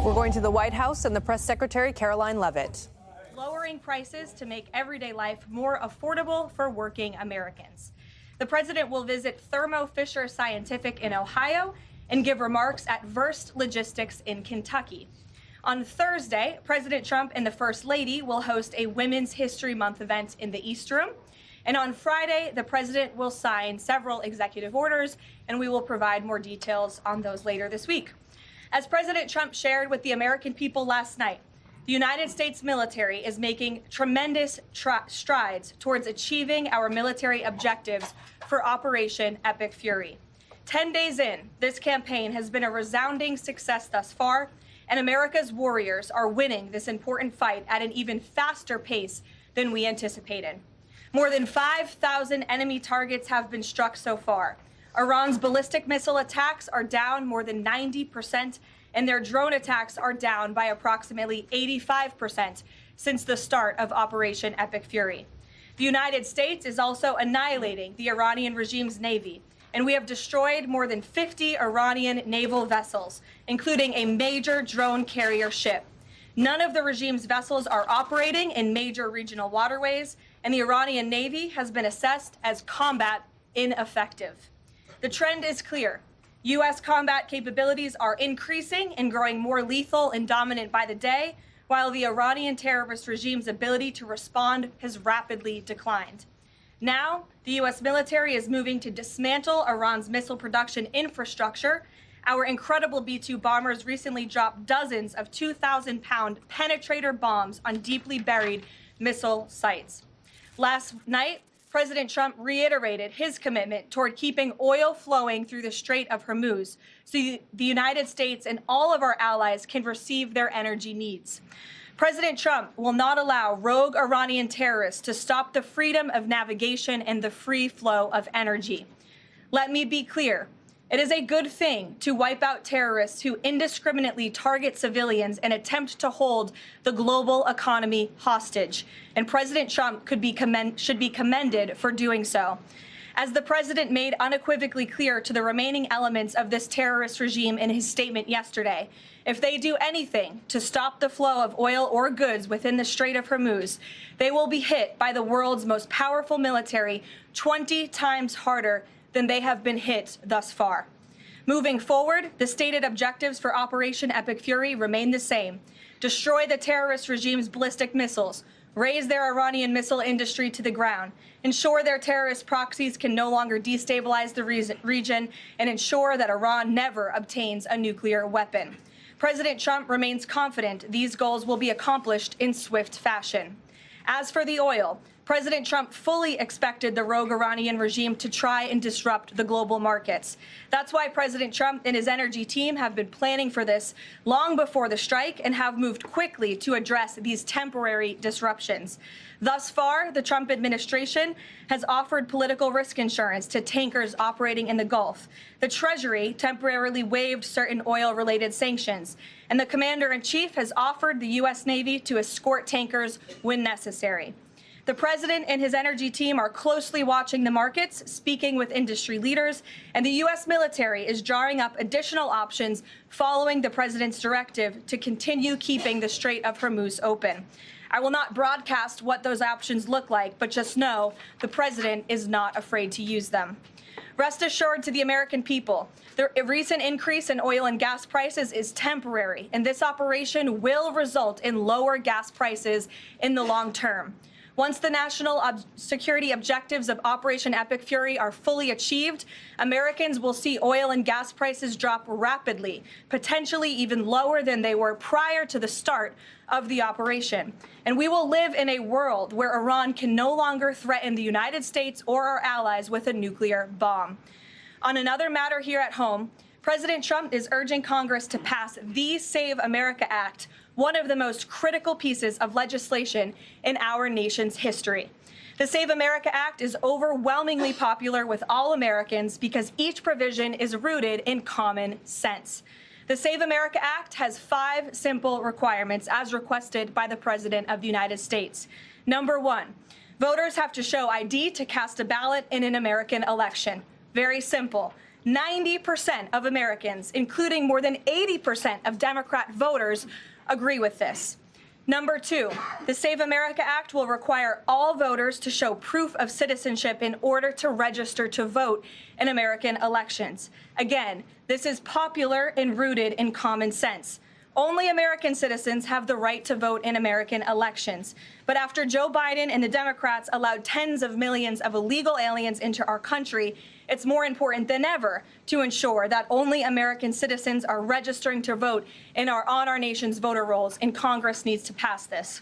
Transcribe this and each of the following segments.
We're going to the White House and the press secretary, Karoline Leavitt. Lowering prices to make everyday life more affordable for working Americans. The president will visit Thermo Fisher Scientific in Ohio and give remarks at Verst Logistics in Kentucky. On Thursday, President Trump and the First Lady will host a Women's History Month event in the East Room. And on Friday, the president will sign several executive orders, and we will provide more details on those later this week. As President Trump shared with the American people last night, the United States military is making tremendous strides towards achieving our military objectives for Operation Epic Fury. 10 days in, this campaign has been a resounding success thus far, and America's warriors are winning this important fight at an even faster pace than we anticipated. More than 5,000 enemy targets have been struck so far. Iran's ballistic missile attacks are down more than 90%, and their drone attacks are down by approximately 85% since the start of Operation Epic Fury. The United States is also annihilating the Iranian regime's navy, and we have destroyed more than 50 Iranian naval vessels, including a major drone carrier ship. None of the regime's vessels are operating in major regional waterways, and the Iranian Navy has been assessed as combat ineffective. The trend is clear. U.S. combat capabilities are increasing and growing more lethal and dominant by the day, while the Iranian terrorist regime's ability to respond has rapidly declined. Now, the U.S. military is moving to dismantle Iran's missile production infrastructure. Our incredible B-2 bombers recently dropped dozens of 2,000-pound penetrator bombs on deeply buried missile sites. Last night, President Trump reiterated his commitment toward keeping oil flowing through the Strait of Hormuz so the United States and all of our allies can receive their energy needs. President Trump will not allow rogue Iranian terrorists to stop the freedom of navigation and the free flow of energy. Let me be clear. It is a good thing to wipe out terrorists who indiscriminately target civilians and attempt to hold the global economy hostage. And President Trump should be commended for doing so. As the president made unequivocally clear to the remaining elements of this terrorist regime in his statement yesterday, if they do anything to stop the flow of oil or goods within the Strait of Hormuz, they will be hit by the world's most powerful military 20 times harder than they have been hit thus far. Moving forward, the stated objectives for Operation Epic Fury remain the same. Destroy the terrorist regime's ballistic missiles, raise their Iranian missile industry to the ground, ensure their terrorist proxies can no longer destabilize the region, and ensure that Iran never obtains a nuclear weapon. President Trump remains confident these goals will be accomplished in swift fashion. As for the oil, President Trump fully expected the rogue Iranian regime to try and disrupt the global markets. That's why President Trump and his energy team have been planning for this long before the strike and have moved quickly to address these temporary disruptions. Thus far, the Trump administration has offered political risk insurance to tankers operating in the Gulf. The Treasury temporarily waived certain oil-related sanctions, and the commander-in-chief has offered the U.S. Navy to escort tankers when necessary. The president and his energy team are closely watching the markets, speaking with industry leaders, and the U.S. military is drawing up additional options following the president's directive to continue keeping the Strait of Hormuz open. I will not broadcast what those options look like, but just know the president is not afraid to use them. Rest assured to the American people, the recent increase in oil and gas prices is temporary, and this operation will result in lower gas prices in the long term. Once the national security objectives of Operation Epic Fury are fully achieved, Americans will see oil and gas prices drop rapidly, potentially even lower than they were prior to the start of the operation. And we will live in a world where Iran can no longer threaten the United States or our allies with a nuclear bomb. On another matter here at home, President Trump is urging Congress to pass the Save America Act, one of the most critical pieces of legislation in our nation's history. The Save America Act is overwhelmingly popular with all Americans because each provision is rooted in common sense. The Save America Act has 5 simple requirements as requested by the President of the United States. Number 1, voters have to show ID to cast a ballot in an American election. Very simple. 90% of Americans, including more than 80% of Democrat voters, agree with this. Number 2, the Save America Act will require all voters to show proof of citizenship in order to register to vote in American elections. Again, this is popular and rooted in common sense. Only American citizens have the right to vote in American elections. But after Joe Biden and the Democrats allowed tens of millions of illegal aliens into our country, it's more important than ever to ensure that only American citizens are registering to vote on our nation's voter rolls, and Congress needs to pass this.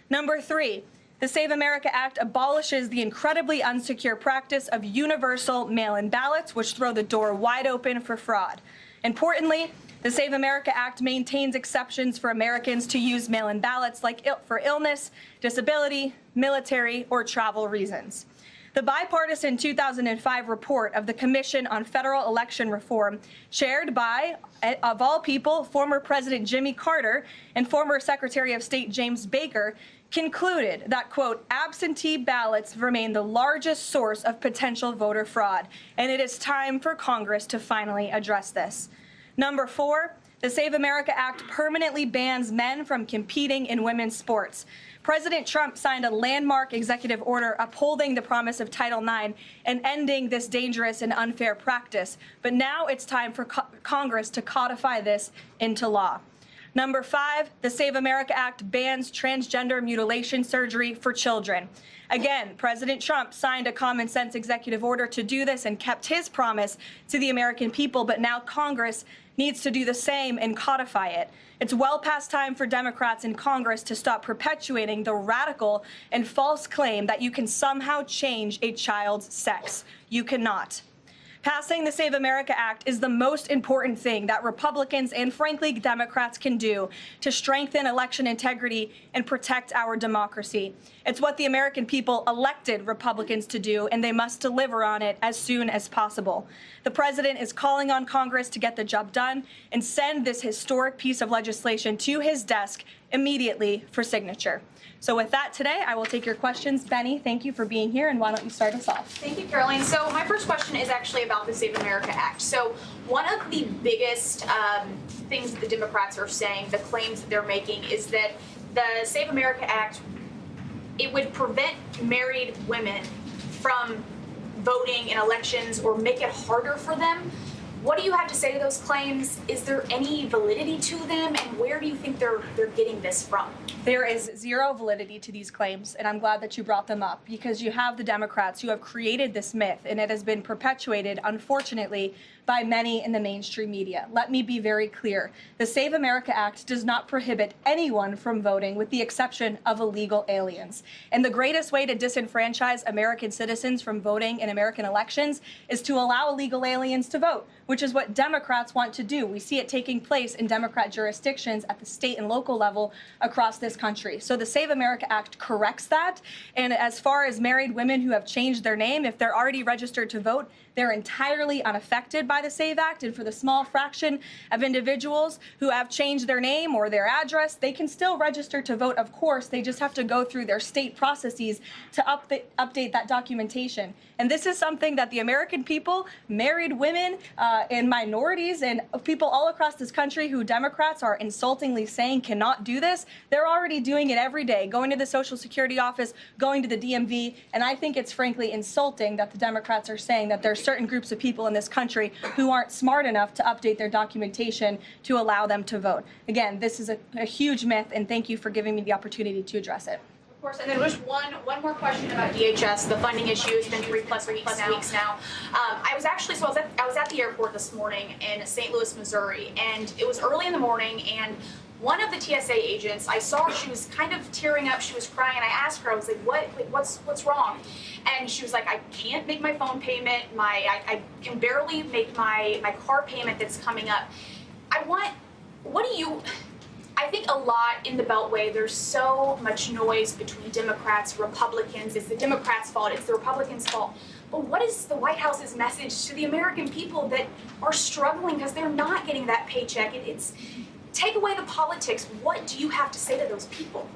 Number 3, the Save America Act abolishes the incredibly unsecure practice of universal mail-in ballots, which throw the door wide open for fraud. Importantly, the Save America Act maintains exceptions for Americans to use mail-in ballots for illness, disability, military, or travel reasons. The bipartisan 2005 report of the Commission on Federal Election Reform, chaired by, of all people, former President Jimmy Carter and former Secretary of State James Baker, concluded that, quote, absentee ballots remain the largest source of potential voter fraud, and it is time for Congress to finally address this. Number 4, the Save America Act permanently bans men from competing in women's sports. President Trump signed a landmark executive order upholding the promise of Title IX and ending this dangerous and unfair practice. But now it's time for Congress to codify this into law. Number 5, the Save America Act bans transgender mutilation surgery for children. Again, President Trump signed a common sense executive order to do this and kept his promise to the American people, but now Congress needs to do the same and codify it. It's well past time for Democrats in Congress to stop perpetuating the radical and false claim that you can somehow change a child's sex. You cannot. Passing the Save America Act is the most important thing that Republicans and, frankly, Democrats can do to strengthen election integrity and protect our democracy. It's what the American people elected Republicans to do, and they must deliver on it as soon as possible. The president is calling on Congress to get the job done and send this historic piece of legislation to his desk immediately for signature. So with that today, I will take your questions. Benny, thank you for being here, and why don't you start us off? Thank you, Karoline. So my first question is actually about the Save America Act. So one of the biggest things that the Democrats are saying, the claims that they're making, is that the Save America Act, it would prevent married women from voting in elections or make it harder for them. What do you have to say to those claims? Is there any validity to them, and where do you think they're getting this from? There is zero validity to these claims, and I'm glad that you brought them up, because you have the Democrats who have created this myth, and it has been perpetuated, unfortunately, by many in the mainstream media. Let me be very clear. The Save America Act does not prohibit anyone from voting, with the exception of illegal aliens. And the greatest way to disenfranchise American citizens from voting in American elections is to allow illegal aliens to vote, which is what Democrats want to do. We see it taking place in Democrat jurisdictions at the state and local level across this country. So the Save America Act corrects that. And as far as married women who have changed their name, if they're already registered to vote, they're entirely unaffected by the SAVE Act. And for the small fraction of individuals who have changed their name or their address, they can still register to vote, of course. They just have to go through their state processes to update that documentation. And this is something that the American people, married women, and minorities, and people all across this country who Democrats are insultingly saying cannot do this, they're already doing it every day, going to the Social Security office, going to the DMV. And I think it's frankly insulting that the Democrats are saying that there's certain groups of people in this country who aren't smart enough to update their documentation to allow them to vote. Again, this is a huge myth, and thank you for giving me the opportunity to address it. Of course, and then just one more question about DHS. The funding issue has been 3+ weeks now. I was at the airport this morning in St. Louis, Missouri, and it was early in the morning, and one of the TSA agents, I saw she was kind of tearing up, she was crying, and I asked her, I was like, what's wrong? And she was like, I can't make my phone payment, I can barely make my car payment that's coming up. I think a lot in the Beltway, there's so much noise between Democrats, Republicans. It's the Democrats' fault, it's the Republicans' fault. But what is the White House's message to the American people that are struggling because they're not getting that paycheck? Take away the politics. What do you have to say to those people?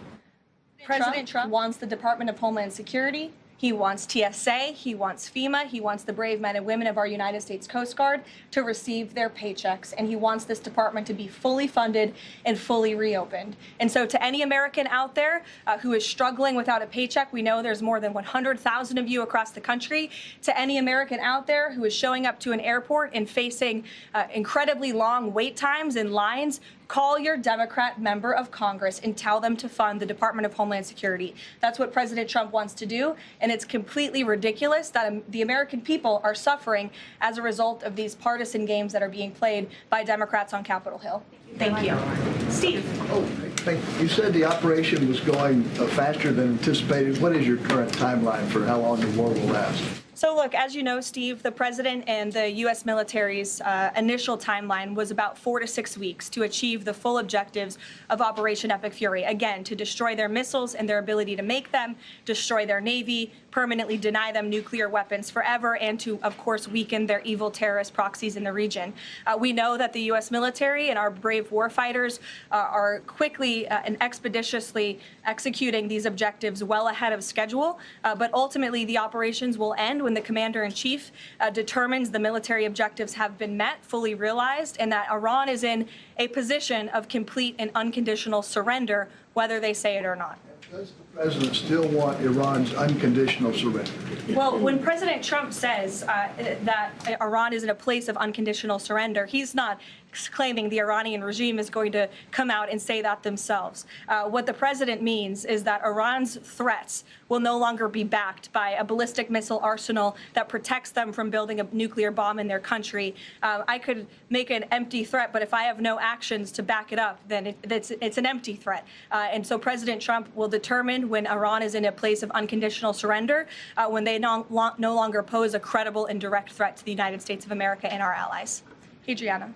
President Trump wants the Department of Homeland Security He wants TSA, he wants FEMA, he wants the brave men and women of our United States Coast Guard to receive their paychecks, and he wants this department to be fully funded and fully reopened. And so to any American out there who is struggling without a paycheck, we know there's more than 100,000 of you across the country. To any American out there who is showing up to an airport and facing incredibly long wait times and lines, call your Democrat member of Congress and tell them to fund the Department of Homeland Security. That's what President Trump wants to do, and it's completely ridiculous that the American people are suffering as a result of these partisan games that are being played by Democrats on Capitol Hill. Thank you. Steve. You said the operation was going faster than anticipated. What is your current timeline for how long the war will last? So look, as you know, Steve, the president and the U.S. military's initial timeline was about 4 to 6 weeks to achieve the full objectives of Operation Epic Fury. Again, to destroy their missiles and their ability to make them, destroy their Navy, permanently deny them nuclear weapons forever, and to, of course, weaken their evil terrorist proxies in the region. We know that the U.S. military and our brave warfighters are quickly and expeditiously executing these objectives well ahead of schedule, but ultimately the operations will end when the commander-in-chief determines the military objectives have been met, fully realized, and that Iran is in a position of complete and unconditional surrender, whether they say it or not. Does the president still want Iran's unconditional surrender? Well, when President Trump says that Iran is in a place of unconditional surrender, he's not claiming the Iranian regime is going to come out and say that themselves. What the president means is that Iran's threats will no longer be backed by a ballistic missile arsenal that protects them from building a nuclear bomb in their country. I could make an empty threat, but if I have no actions to back it up, then it's an empty threat. And so President Trump will determine when Iran is in a place of unconditional surrender, when they no longer pose a credible and direct threat to the United States of America and our allies. Adriana.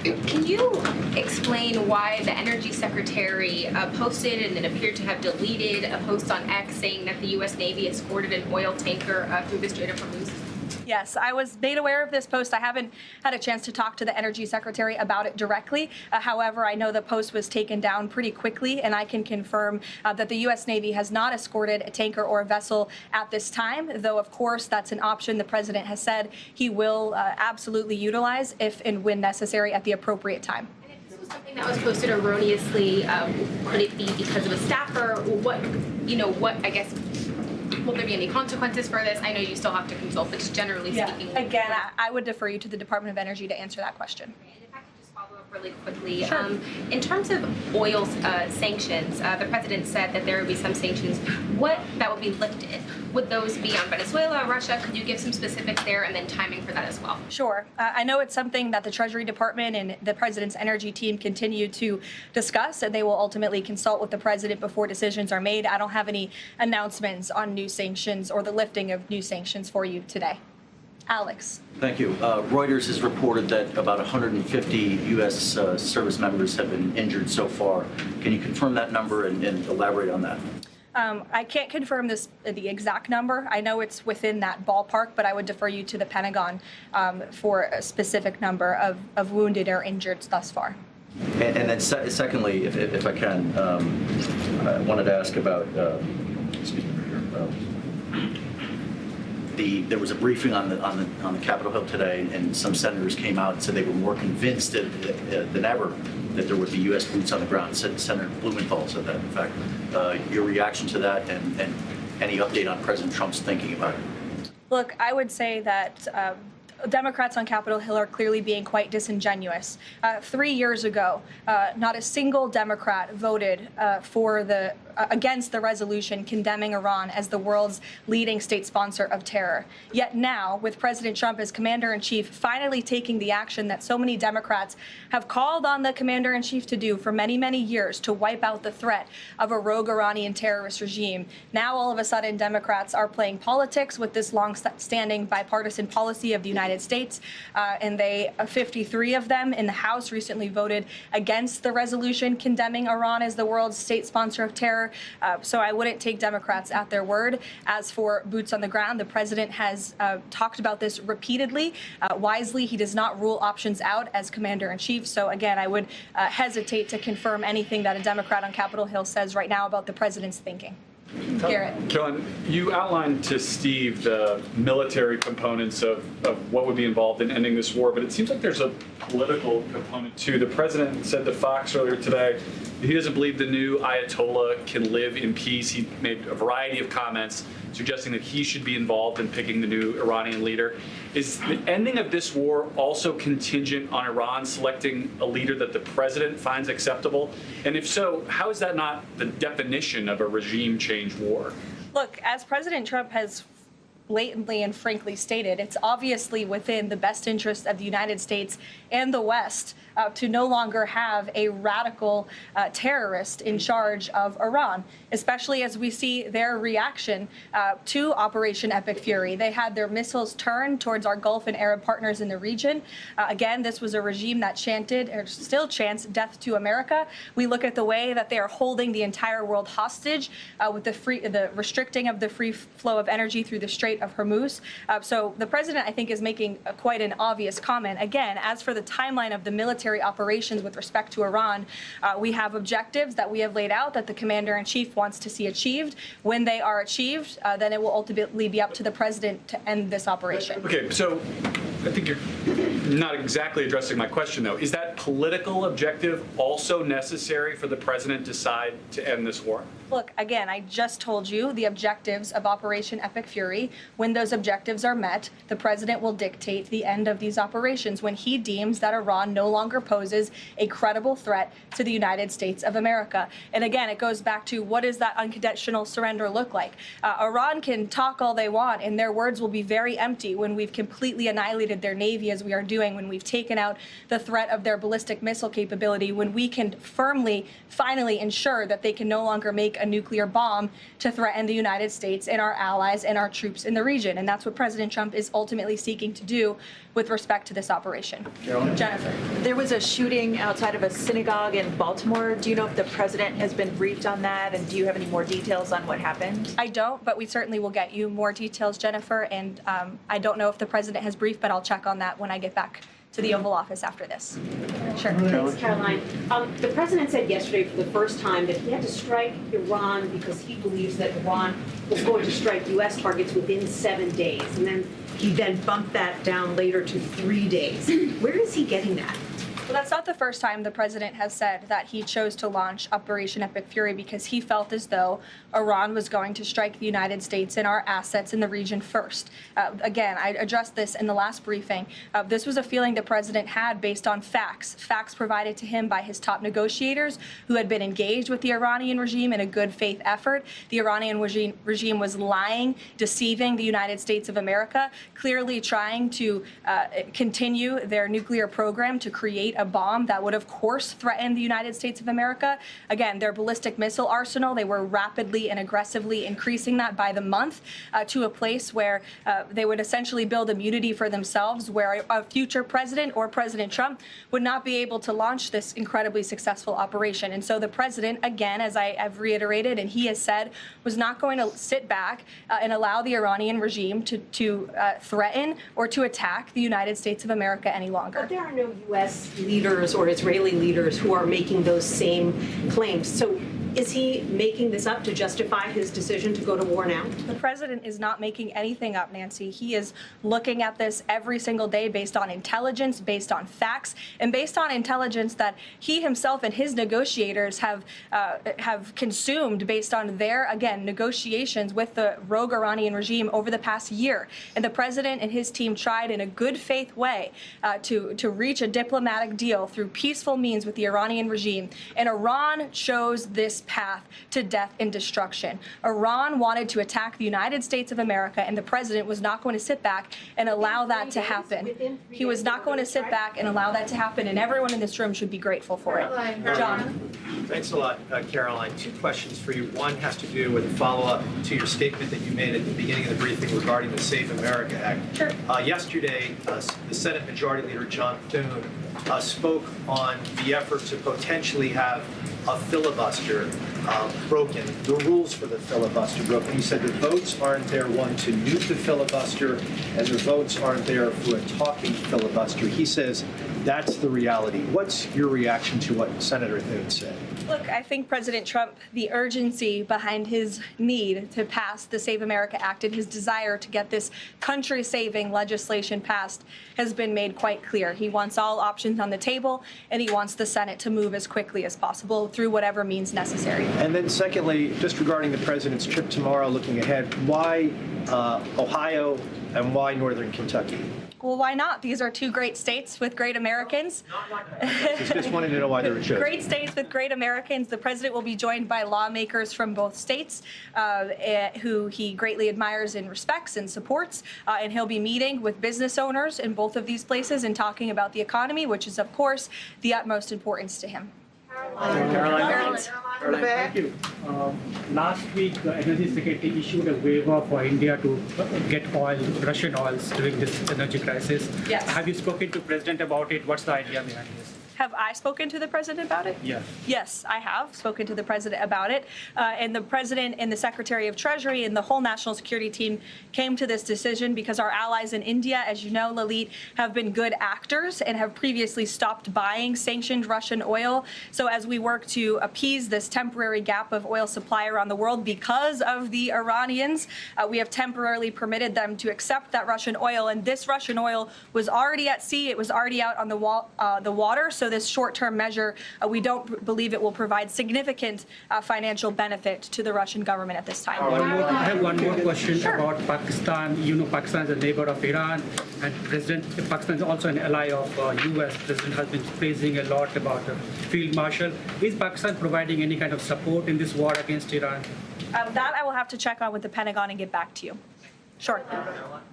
Can you explain why the Energy Secretary posted and then appeared to have deleted a post on X saying that the U.S. Navy escorted an oil tanker through the Strait of Hormuz? Yes, I was made aware of this post. I haven't had a chance to talk to the Energy Secretary about it directly. However, I know the post was taken down pretty quickly, and I can confirm that the U.S. Navy has not escorted a tanker or a vessel at this time, though, of course, that's an option the president has said he will absolutely utilize if and when necessary at the appropriate time. And if this was something that was posted erroneously, could it be because of a staffer? What, I guess, will there be any consequences for this? I know you still have to consult, but just generally speaking. Again, I would defer you to the Department of Energy to answer that question. And if I could just follow up really quickly. Sure. In terms of oil sanctions, the president said that there would be some sanctions that would be lifted. Would those be on Venezuela, Russia? Could you give some specifics there and then timing for that as well? Sure. I know it's something that the Treasury Department and the president's energy team continue to discuss, and they will ultimately consult with the president before decisions are made. I don't have any announcements on new sanctions or the lifting of new sanctions for you today. Alex. Thank you. Reuters has reported that about 150 U.S. service members have been injured so far. Can you confirm that number and elaborate on that? I can't confirm the exact number. I know it's within that ballpark, but I would defer you to the Pentagon for a specific number of wounded or injured thus far. And then secondly, if I can, I wanted to ask about, there was a briefing on the Capitol Hill today, and some senators came out and said they were more convinced than ever that there would be U.S. boots on the ground. Senator Blumenthal said that. In fact, your reaction to that and any update on President Trump's thinking about it? Look, I would say that Democrats on Capitol Hill are clearly being quite disingenuous. 3 years ago, not a single Democrat voted against the resolution condemning Iran as the world's leading state sponsor of terror. Yet now, with President Trump as commander-in-chief finally taking the action that so many Democrats have called on the commander-in-chief to do for many, many years, to wipe out the threat of a rogue Iranian terrorist regime, now all of a sudden Democrats are playing politics with this long-standing bipartisan policy of the United States, and 53 of them in the House recently voted against the resolution condemning Iran as the world's state sponsor of terror. So I wouldn't take Democrats at their word. As for boots on the ground, the president has talked about this repeatedly. Wisely, he does not rule options out as commander-in-chief. So again, I would hesitate to confirm anything that a Democrat on Capitol Hill says right now about the president's thinking. Garrett. Karoline, you outlined to Steve the military components of what would be involved in ending this war, but it seems like there's a political component too. The president said to Fox earlier today he doesn't believe the new Ayatollah can live in peace. He made a variety of comments suggesting that he should be involved in picking the new Iranian leader. Is the ending of this war also contingent on Iran selecting a leader that the president finds acceptable? And if so, how is that not the definition of a regime change war? Look, as President Trump has blatantly and frankly stated, it's obviously within the best interest of the United States and the West to no longer have a radical terrorist in charge of Iran, especially as we see their reaction to Operation Epic Fury. They had their missiles turned towards our Gulf and Arab partners in the region. Again, this was a regime that chanted, or still chants, death to America. We look at the way that they are holding the entire world hostage with the restricting of the free flow of energy through the Strait of Hormuz. So the president, I think, is making quite an obvious comment. Again, as for the timeline of the military operations with respect to Iran, we have objectives that we have laid out that the commander-in-chief wants to see achieved. When they are achieved, then it will ultimately be up to the president to end this operation. Okay, so I think you're not exactly addressing my question, though. Is that political objective also necessary for the president to decide to end this war? Look, again, I just told you the objectives of Operation Epic Fury. When those objectives are met, the president will dictate the end of these operations when he deems that Iran no longer poses a credible threat to the United States of America. And again, it goes back to what does that unconditional surrender look like? Iran can talk all they want, and their words will be very empty when we've completely annihilated their navy, as we are doing, when we've taken out the threat of their ballistic missile capability, when we can firmly, finally ensure that they can no longer make a nuclear bomb to threaten the United States and our allies and our troops in the region. And that's what President Trump is ultimately seeking to do with respect to this operation. Jennifer. There was a shooting outside of a synagogue in Baltimore. Do you know if the president has been briefed on that? And do you have any more details on what happened? I don't, but we certainly will get you more details, Jennifer. And I don't know if the president has briefed, but I'll check on that when I get back to the Oval Office after this. Sure. Thanks, Karoline. The president said yesterday for the first time that he had to strike Iran because he believes that Iran was going to strike U.S. targets within 7 days. And then he bumped that down later to 3 days. Where is he getting that? Well, that's not the first time the president has said that he chose to launch Operation Epic Fury because he felt as though Iran was going to strike the United States and our assets in the region first. Again, I addressed this in the last briefing. This was a feeling the president had based on facts provided to him by his top negotiators who had been engaged with the Iranian regime in a good faith effort. The Iranian regime was lying, deceiving the United States of America, clearly trying to continue their nuclear program to create a bomb that would, of course, threaten the United States of America. Again, their ballistic missile arsenal, they were rapidly and aggressively increasing that by the month to a place where they would essentially build immunity for themselves, where a future president or President Trump would not be able to launch this incredibly successful operation. And so the president, again, as I have reiterated and he has said, was not going to sit back and allow the Iranian regime to threaten or to attack the United States of America any longer. But there are no U.S. leaders or Israeli leaders who are making those same claims. So is he making this up to justify his decision to go to war now? The president is not making anything up, Nancy. He is looking at this every single day based on intelligence, based on facts, and based on intelligence that he himself and his negotiators have consumed based on their, again, negotiations with the rogue Iranian regime over the past year. And the president and his team tried in a good faith way to reach a diplomatic deal through peaceful means with the Iranian regime. And Iran chose this path to death and destruction. Iran wanted to attack the United States of America, and the president was not going to sit back and allow that to happen. He was not going to sit back and allow that to happen, and everyone in this room should be grateful for it. John. Thanks a lot, Karoline. Two questions for you. One has to do with a follow-up to your statement that you made at the beginning of the briefing regarding the Save America Act. Sure. Yesterday, the Senate Majority Leader John Thune spoke on the effort to potentially have a filibuster broken, the rules for the filibuster broken. He said the votes aren't there, one, to nuke the filibuster, and the votes aren't there for a talking filibuster. He says That's the reality. What's your reaction to what Senator Thune said? Look, I think President Trump, the urgency behind his need to pass the Save America Act and his desire to get this country-saving legislation passed has been made quite clear. He wants all options on the table, and he wants the Senate to move as quickly as possible through whatever means necessary. And then secondly, just regarding the president's trip tomorrow, looking ahead, why Ohio and why Northern Kentucky? Well, why not? These are two great states with great Americans. Just wanted to know why they were chosen. Great states with great Americans. The president will be joined by lawmakers from both states who he greatly admires and respects and supports. And he'll be meeting with business owners in both of these places and talking about the economy, which is, of course, the utmost importance to him. Caroline, thank you. Last week, the Energy Secretary issued a waiver for India to get oil, Russian oils during this energy crisis. Yes. Have you spoken to President about it? What's the idea behind this? Have I spoken to the president about it? Yes. Yes, I have spoken to the president about it. And the president and the Secretary of Treasury and the whole national security team came to this decision because our allies in India, as you know, Leavitt, have been good actors and have previously stopped buying sanctioned Russian oil. So as we work to appease this temporary gap of oil supply around the world because of the Iranians, we have temporarily permitted them to accept that Russian oil. And this Russian oil was already at sea. It was already out on the water. So this short-term measure, we don't believe it will provide significant financial benefit to the Russian government at this time. I have one more question about Pakistan. You know, Pakistan is a neighbor of Iran, and Pakistan is also an ally of U.S. President has been praising a lot about the field marshal. Is Pakistan providing any kind of support in this war against Iran? That I will have to check on with the Pentagon and get back to you. Sure.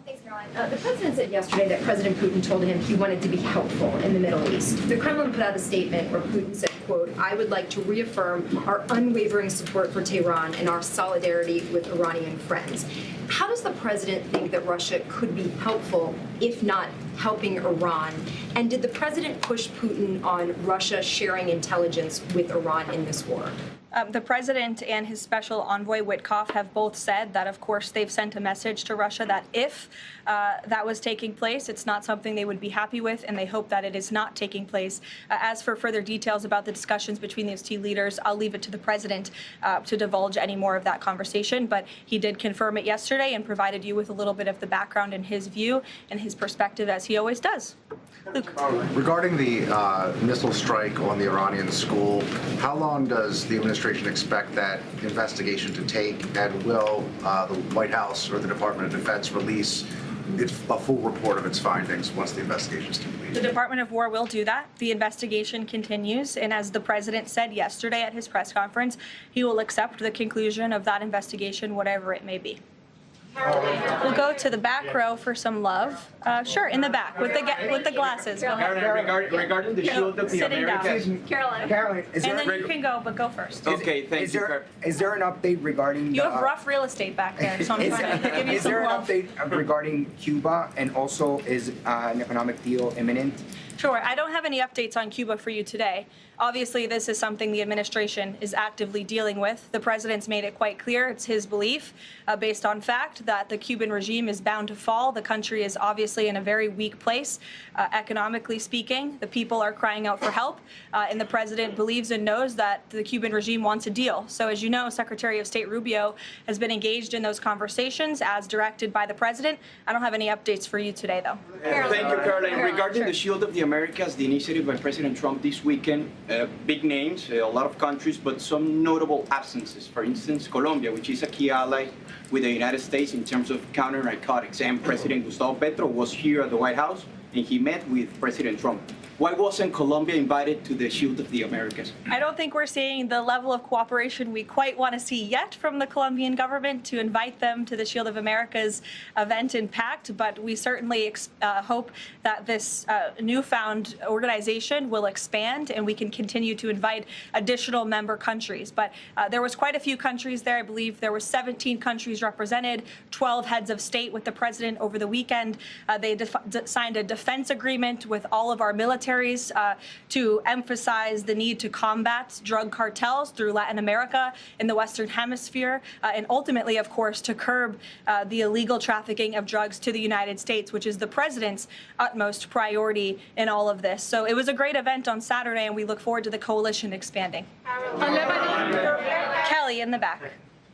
Thanks, Caroline. The president said yesterday that President Putin told him he wanted to be helpful in the Middle East. The Kremlin put out a statement where Putin said, quote, "I would like to reaffirm our unwavering support for Tehran and our solidarity with Iranian friends." How does the president think that Russia could be helpful, if not helping Iran? And did the president push Putin on Russia sharing intelligence with Iran in this war? The president and his special envoy Witkoff have both said that, of course, they've sent a message to Russia that if that was taking place, it's not something they would be happy with, and they hope that it is not taking place. As for further details about the discussions between these two leaders, I'll leave it to the president to divulge any more of that conversation. But he did confirm it yesterday and provided you with a little bit of the background and his view and his perspective, as he always does. Luke. Regarding the missile strike on the Iranian school, how long does the administration expect that investigation to take, and will the White House or the Department of Defense release a full report of its findings once the investigation is complete? The Department of War will do that. The investigation continues, and as the president said yesterday at his press conference, he will accept the conclusion of that investigation, whatever it may be. We'll go to the back row for some love. Sure, in the back with the glasses. Go ahead. Regarding the shield of the Americas. Caroline, and then you can go, but go first. Okay, thank you. Is there an update regarding You have rough real estate back there, so I'm trying to give you some love. Is there an update regarding Cuba, and also is an economic deal imminent? Sure. I don't have any updates on Cuba for you today. Obviously, this is something the administration is actively dealing with. The president's made it quite clear it's his belief, based on fact, that the Cuban regime is bound to fall. The country is obviously in a very weak place, economically speaking. The people are crying out for help, and the president believes and knows that the Cuban regime wants a deal. So as you know, Secretary of State Rubio has been engaged in those conversations as directed by the president. I don't have any updates for you today, though. Thank you, Caroline. Regarding the Shield of the Americas, the initiative by President Trump this weekend, big names, a lot of countries, but some notable absences. For instance, Colombia, which is a key ally with the United States in terms of counter-narcotics. And President Gustavo Petro was here at the White House, and he met with President Trump. Why wasn't Colombia invited to the Shield of the Americas? I don't think we're seeing the level of cooperation we quite want to see yet from the Colombian government to invite them to the Shield of America's event in PACT, but we certainly hope that this newfound organization will expand and we can continue to invite additional member countries. But there was quite a few countries there. I believe there were 17 countries represented, 12 heads of state with the president over the weekend. They signed a defense agreement with all of our military militaries to emphasize the need to combat drug cartels through Latin America in the Western Hemisphere, and ultimately, of course, to curb the illegal trafficking of drugs to the United States, which is the president's utmost priority in all of this. So it was a great event on Saturday, and we look forward to the coalition expanding. Kelly in the back.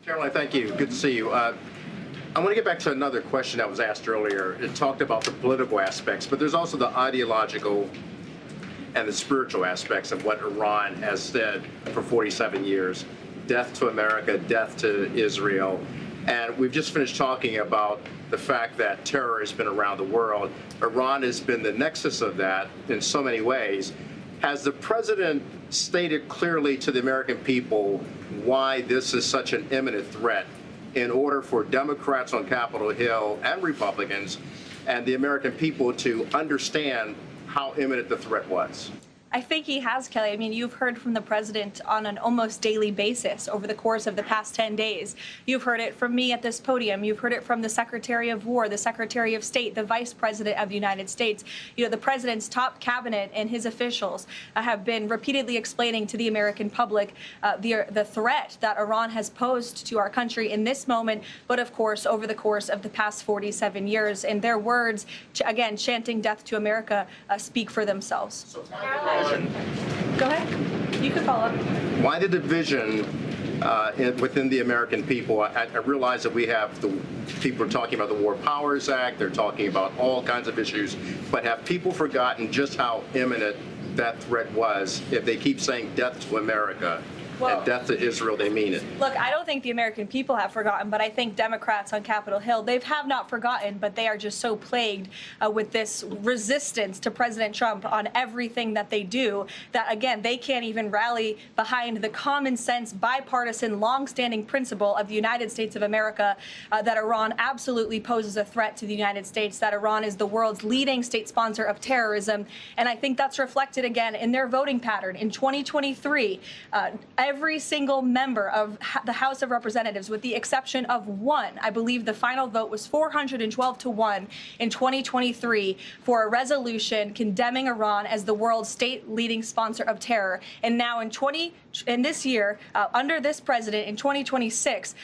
Caroline, thank you. Good to see you. I want to get back to another question that was asked earlier. It talked about the political aspects, but there's also the ideological and the spiritual aspects of what Iran has said for 47 years. Death to America, death to Israel. And we've just finished talking about the fact that terror has been around the world. Iran has been the nexus of that in so many ways. Has the president stated clearly to the American people why this is such an imminent threat in order for Democrats on Capitol Hill and Republicans and the American people to understand how imminent the threat was? I think he has, Kelly. I mean, you've heard from the president on an almost daily basis over the course of the past 10 days. You've heard it from me at this podium. You've heard it from the Secretary of War, the Secretary of State, the Vice President of the United States. You know, the president's top cabinet and his officials have been repeatedly explaining to the American public the threat that Iran has posed to our country in this moment, but of course, over the course of the past 47 years. And their words, again, chanting death to America, speak for themselves. Go ahead. You can follow up. Why the division within the American people? I realize that we have the people are talking about the War Powers Act. They're talking about all kinds of issues. But have people forgotten just how imminent that threat was? If they keep saying death to America and death to Israel, they mean it. Look, I don't think the American people have forgotten, but I think Democrats on Capitol Hill, they have not forgotten, but they are just so plagued with this resistance to President Trump on everything that they do that, again, they can't even rally behind the common sense, bipartisan, longstanding principle of the United States of America that Iran absolutely poses a threat to the United States, that Iran is the world's leading state sponsor of terrorism. And I think that's reflected, again, in their voting pattern. In 2023, every single member of the House of Representatives, with the exception of one, I believe the final vote was 412 to 1 in 2023 for a resolution condemning Iran as the world's state leading sponsor of terror. And now in this year, under this president in 2026,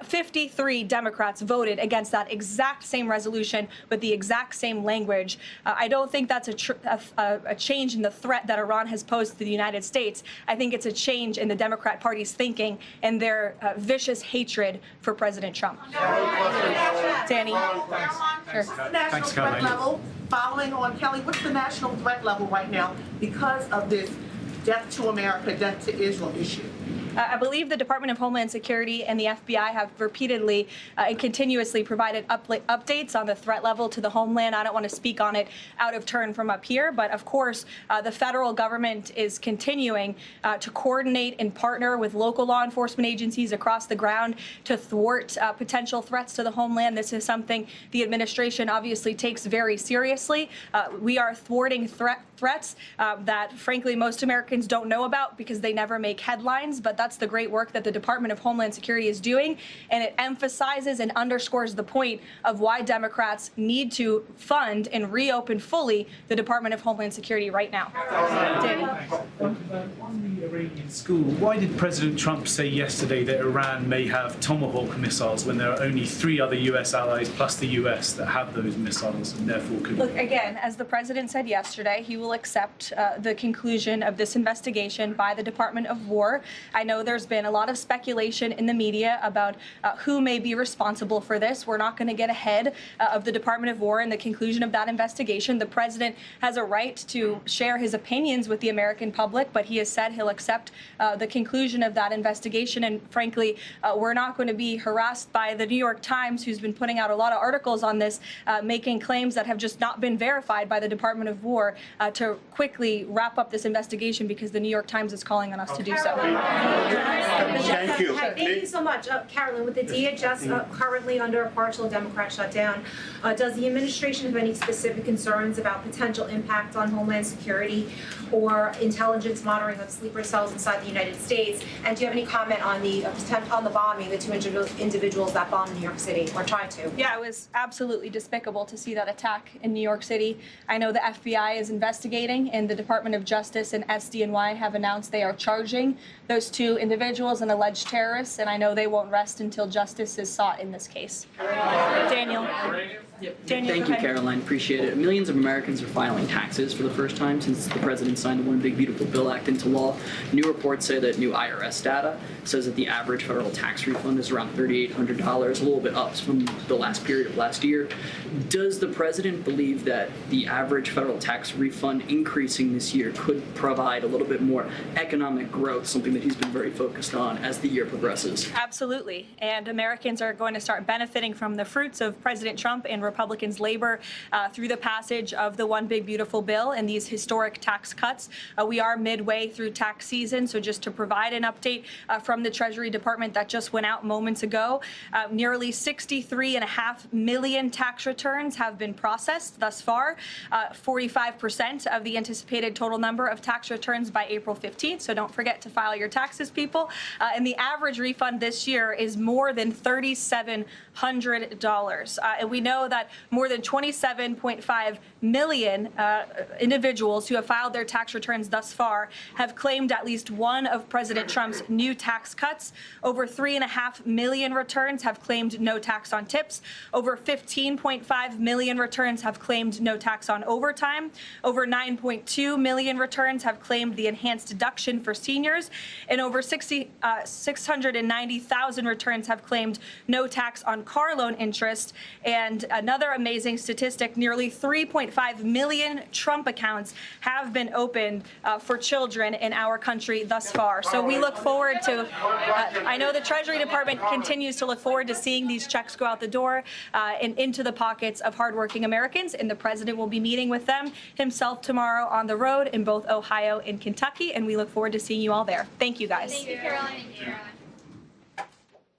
53 Democrats voted against that exact same resolution with the exact same language. I don't think that's a change in the threat that Iran has posed to the United States. I think it's a change in the Democrat Party's thinking and their vicious hatred for President Trump. Danny? Sure. National threat level, following on Kelly, what's the national threat level right now because of this death to America, death to Israel issue? I believe the Department of Homeland Security and the FBI have repeatedly and continuously provided updates on the threat level to the homeland. I don't want to speak on it out of turn from up here, but of course, the federal government is continuing to coordinate and partner with local law enforcement agencies across the ground to thwart potential threats to the homeland. This is something the administration obviously takes very seriously. We are thwarting threats that, frankly, most Americans don't know about because they never make headlines, but that's the great work that the Department of Homeland Security is doing, and it emphasizes and underscores the point of why Democrats need to fund and reopen fully the Department of Homeland Security right now. Danny? On the Iranian school, why did President Trump say yesterday that Iran may have Tomahawk missiles when there are only 3 other U.S. allies plus the U.S. that have those missiles and therefore could... Look, again, as the president said yesterday, he will accept the conclusion of this investigation by the Department of War. I know there's been a lot of speculation in the media about who may be responsible for this. We're not going to get ahead of the Department of War and the conclusion of that investigation. The president has a right to share his opinions with the American public, but he has said he'll accept the conclusion of that investigation. And frankly, we're not going to be harassed by the New York Times, who's been putting out a lot of articles on this, making claims that have just not been verified by the Department of War, to quickly wrap up this investigation because the New York Times is calling on us to do so. Thank you. Hi, thank you so much. Karoline, with the DHS currently under a partial Democrat shutdown, does the administration have any specific concerns about potential impact on Homeland Security or intelligence monitoring of sleeper cells inside the United States? And do you have any comment on the bombing, the two individuals that bombed New York City or tried to? Yeah, it was absolutely despicable to see that attack in New York City. I know the FBI is investigating, and the Department of Justice and SDNY have announced they are charging those two individuals and alleged terrorists, and I know they won't rest until justice is sought in this case. Daniel. Thank you, Karoline. Appreciate it. Millions of Americans are filing taxes for the first time since the president signed the One Big Beautiful Bill Act into law. New reports say that new IRS data says that the average federal tax refund is around $3,800, a little bit up from the last period of last year. Does the president believe that the average federal tax refund increasing this year could provide a little bit more economic growth, something that he's been very focused on as the year progresses? Absolutely. And Americans are going to start benefiting from the fruits of President Trump and Republicans' labor through the passage of the One Big Beautiful Bill and these historic tax cuts. We are midway through tax season, so just to provide an update from the Treasury Department that just went out moments ago, nearly 63.5 million tax returns have been processed thus far, 45% of the anticipated total number of tax returns by April 15th, so don't forget to file your taxes, people. And the average refund this year is more than $3,700. And we know that more than 27.5 million individuals who have filed their tax returns thus far have claimed at least one of President Trump's new tax cuts. Over 3.5 million returns have claimed no tax on tips. Over 15.5 million returns have claimed no tax on overtime. Over 9.2 million returns have claimed the enhanced deduction for seniors. And over 690,000 returns have claimed no tax on car loan interest. And another amazing statistic, nearly 3.5 million Trump accounts have been opened for children in our country thus far. So we look forward to, I know the Treasury Department continues to look forward to seeing these checks go out the door and into the pockets of hardworking Americans, and the president will be meeting with them himself tomorrow on the road in both Ohio and Kentucky, and we look forward to seeing you all there. Thank you, guys. Thank you, Karoline.